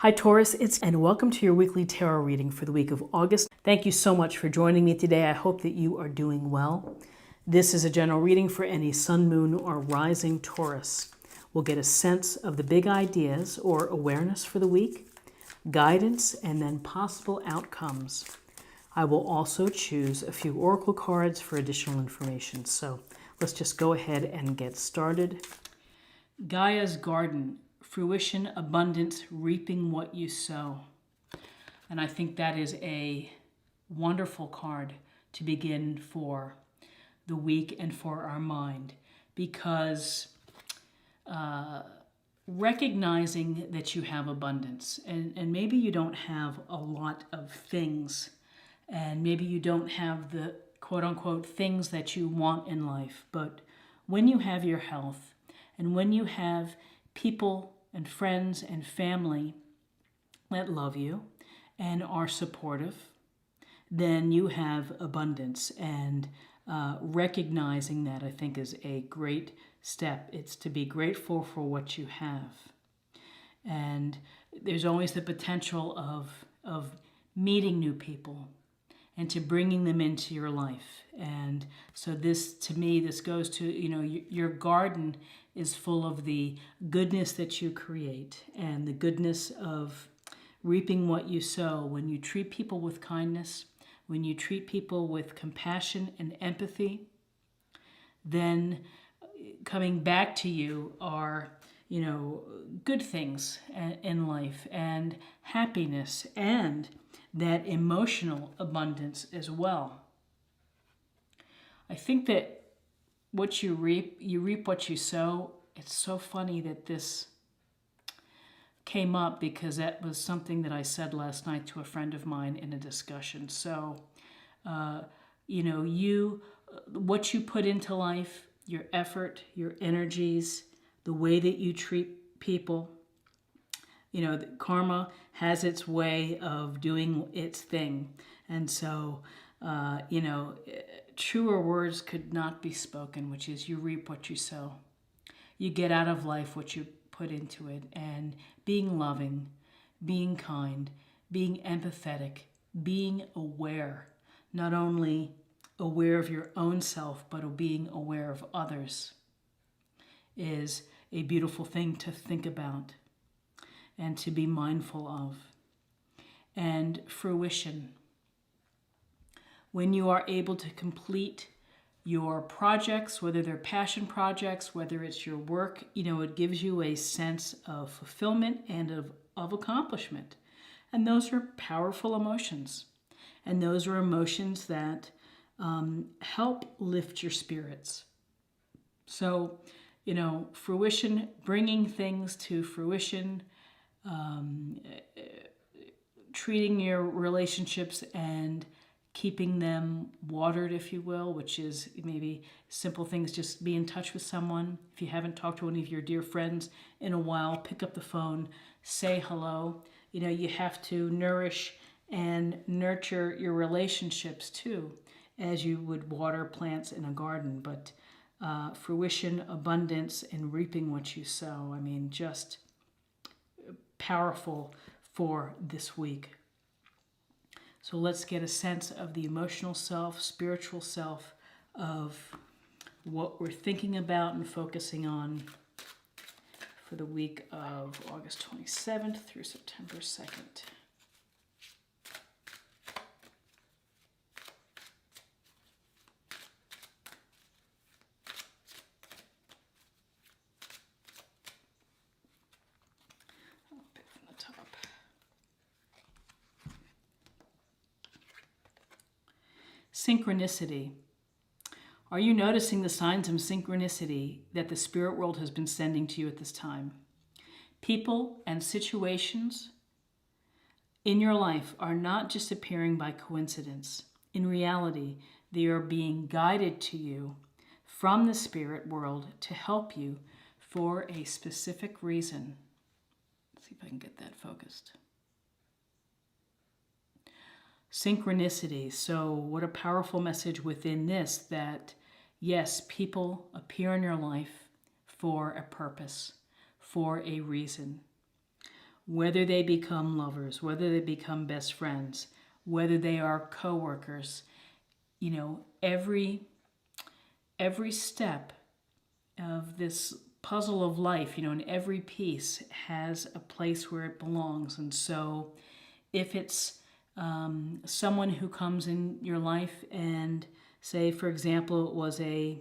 Hi Taurus, and welcome to your weekly tarot reading for the week of August. Thank you so much for joining me today. I hope that you are doing well. This is a general reading for any sun, moon, or rising Taurus. We'll get a sense of the big ideas or awareness for the week, guidance, and then possible outcomes. I will also choose a few oracle cards for additional information. So let's just go ahead and get started. Gaia's Garden. Fruition, abundance, reaping what you sow. And I think that is a wonderful card to begin for the week and for our mind, because recognizing that you have abundance, and maybe you don't have a lot of things, and maybe you don't have the quote-unquote things that you want in life, but when you have your health and when you have people and friends and family that love you and are supportive, then you have abundance. And recognizing that, I think, is a great step. It's to be grateful for what you have. And there's always the potential of meeting new people and to bringing them into your life. And so this, to me, this goes to, your garden is full of the goodness that you create and the goodness of reaping what you sow. When you treat people with kindness, when you treat people with compassion and empathy, then coming back to you are, good things in life and happiness and that emotional abundance as well. I think that what you reap what you sow. It's so funny that this came up because that was something that I said last night to a friend of mine in a discussion. So, what you put into life, your effort, your energies, the way that you treat people, karma has its way of doing its thing. And so, truer words could not be spoken, which is you reap what you sow. You get out of life what you put into it. And being loving, being kind, being empathetic, being aware, not only aware of your own self, but of being aware of others, is a beautiful thing to think about and to be mindful of. And fruition. When you are able to complete your projects, whether they're passion projects, whether it's your work, it gives you a sense of fulfillment and of accomplishment. And those are powerful emotions. And those are emotions that help lift your spirits. So, fruition, bringing things to fruition, treating your relationships and keeping them watered, if you will, which is maybe simple things, just be in touch with someone. If you haven't talked to any of your dear friends in a while, pick up the phone, say hello. You have to nourish and nurture your relationships too, as you would water plants in a garden. But fruition, abundance, and reaping what you sow, just powerful for this week. So let's get a sense of the emotional self, spiritual self, of what we're thinking about and focusing on for the week of August 27th through September 2nd. I'll pick from the top. Synchronicity. Are you noticing the signs of synchronicity that the spirit world has been sending to you at this time? People and situations in your life are not just appearing by coincidence. In reality, they are being guided to you from the spirit world to help you for a specific reason. Let's see if I can get that focused. Synchronicity. So what a powerful message within this, that yes, people appear in your life for a purpose, for a reason. whether they become lovers, whether they become best friends, whether they are co-workers, every step of this puzzle of life, and every piece has a place where it belongs. And so if it's someone who comes in your life and say, for example, it was a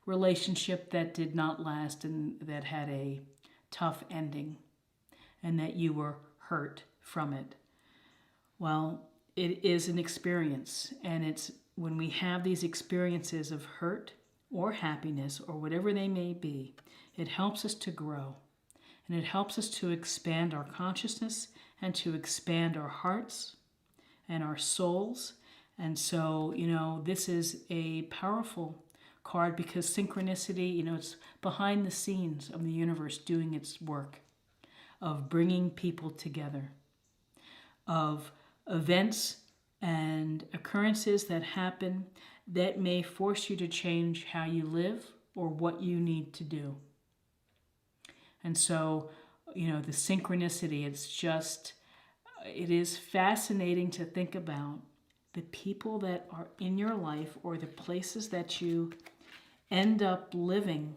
relationship that did not last and that had a tough ending and that you were hurt from it. Well, it is an experience, and it's when we have these experiences of hurt or happiness or whatever they may be, it helps us to grow, and it helps us to expand our consciousness and to expand our hearts and our souls. And so, this is a powerful card because synchronicity, it's behind the scenes of the universe doing its work of bringing people together, of events and occurrences that happen that may force you to change how you live or what you need to do. And so, the synchronicity, it is fascinating to think about the people that are in your life or the places that you end up living.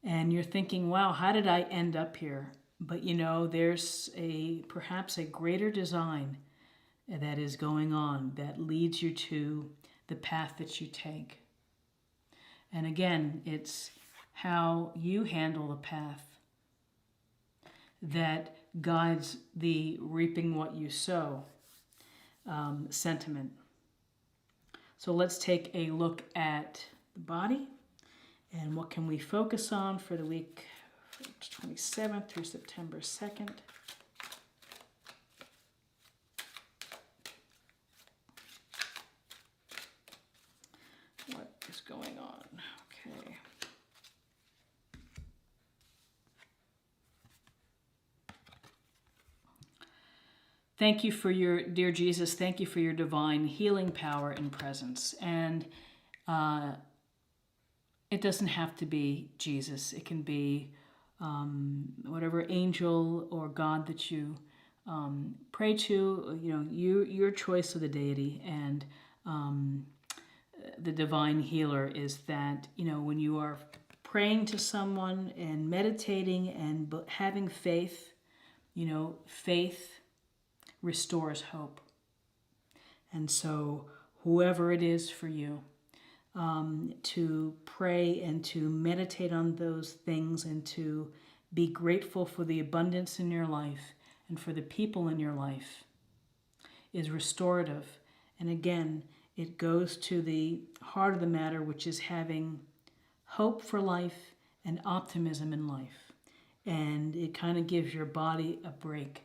And you're thinking, wow, how did I end up here? But there's perhaps a greater design that is going on that leads you to the path that you take. And again, it's how you handle the path that guides the reaping what you sow sentiment. So let's take a look at the body and what can we focus on for the week 27th through September 2nd. What is going on? Okay. Thank you for dear Jesus, thank you for your divine healing power and presence. And it doesn't have to be Jesus. It can be whatever angel or God that you pray to, your choice of the deity. And the divine healer is that, when you are praying to someone and meditating and having faith, faith restores hope. And so whoever it is for you, to pray and to meditate on those things and to be grateful for the abundance in your life and for the people in your life is restorative. And again, it goes to the heart of the matter, which is having hope for life and optimism in life. And it kind of gives your body a break,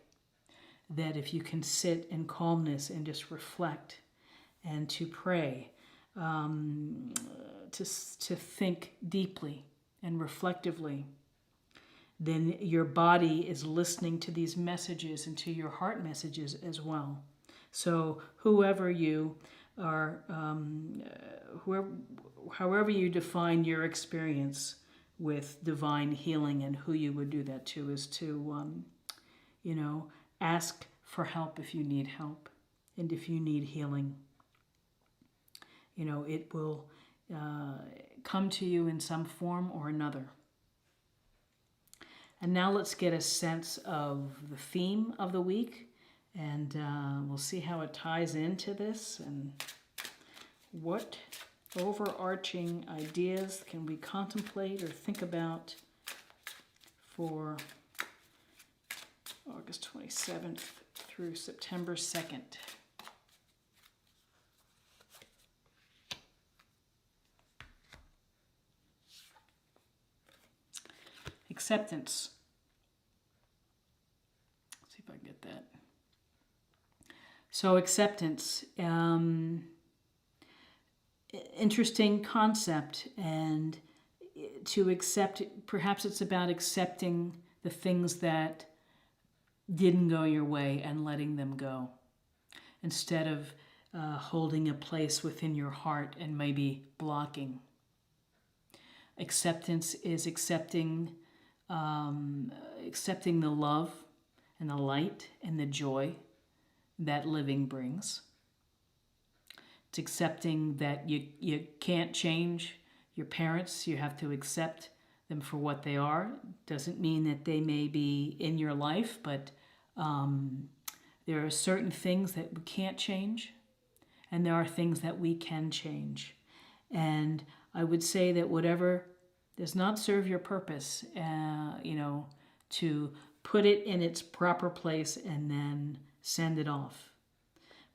that if you can sit in calmness and just reflect and to pray, to think deeply and reflectively, then your body is listening to these messages and to your heart messages as well. So whoever you are, however you define your experience with divine healing and who you would do that to, is to, ask for help if you need help and if you need healing. It will come to you in some form or another. And now let's get a sense of the theme of the week, and we'll see how it ties into this and what overarching ideas can we contemplate or think about for August 27th through September 2nd. Acceptance. Let's see if I can get that. So acceptance, interesting concept, and to accept, perhaps it's about accepting the things that didn't go your way and letting them go, instead of holding a place within your heart and maybe blocking. Acceptance is accepting accepting the love and the light and the joy that living brings. It's accepting that you can't change your parents. You have to accept them for what they are. Doesn't mean that they may be in your life, but there are certain things that we can't change, and there are things that we can change. And I would say that whatever does not serve your purpose, to put it in its proper place and then send it off.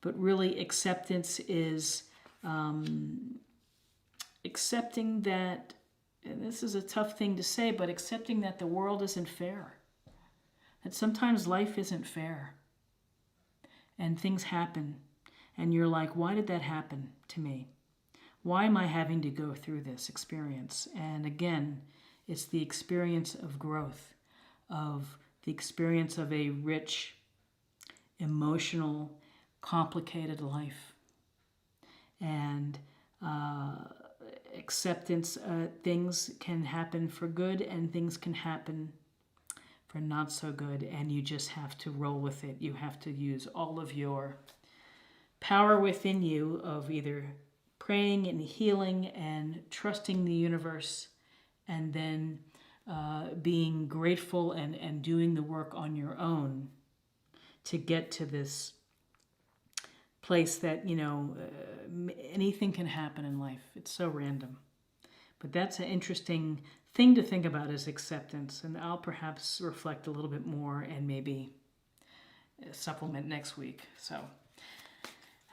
But really, acceptance is accepting that, and this is a tough thing to say, but accepting that the world isn't fair. That sometimes life isn't fair. And things happen. And you're like, why did that happen to me? Why am I having to go through this experience? And again, it's the experience of growth, of the experience of a rich, emotional, complicated life. And acceptance, things can happen for good and things can happen for not so good, and you just have to roll with it. You have to use all of your power within you of either praying and healing and trusting the universe, and then being grateful and doing the work on your own to get to this place that, anything can happen in life. It's so random. But that's an interesting thing to think about, is acceptance. And I'll perhaps reflect a little bit more and maybe supplement next week. So,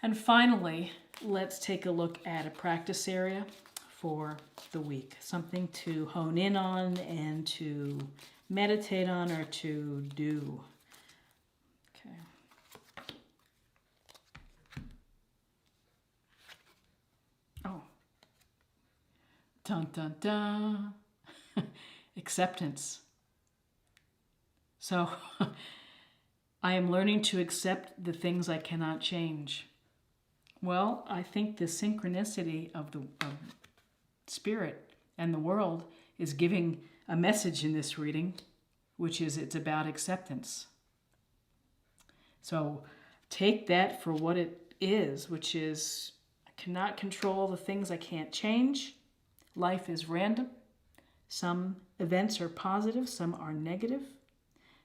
and finally, let's take a look at a practice area for the week. Something to hone in on and to meditate on or to do. Okay. Oh. Dun, dun, dun. Acceptance. So I am learning to accept the things I cannot change. Well, I think the synchronicity of spirit and the world is giving a message in this reading, which is it's about acceptance. So take that for what it is, which is I cannot control the things I can't change. Life is random. Some events are positive, some are negative.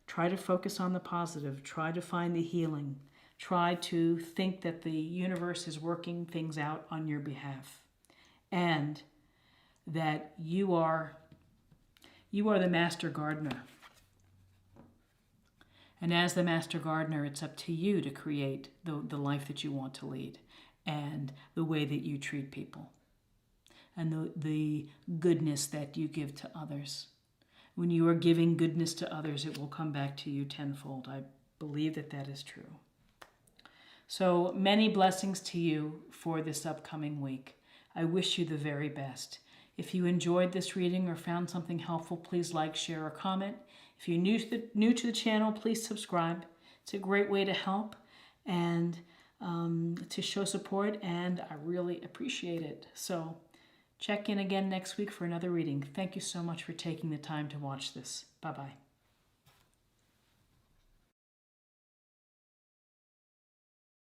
Try to focus on the positive. Try to find the healing. Try to think that the universe is working things out on your behalf. And that you are the master gardener. And as the master gardener, it's up to you to create the life that you want to lead and the way that you treat people and the goodness that you give to others. When you are giving goodness to others, it will come back to you tenfold. I believe that that is true. So many blessings to you for this upcoming week. I wish you the very best. If you enjoyed this reading or found something helpful, please like, share, or comment. If you're new to the channel, please subscribe. It's a great way to help and to show support, and I really appreciate it. So check in again next week for another reading. Thank you so much for taking the time to watch this. Bye-bye.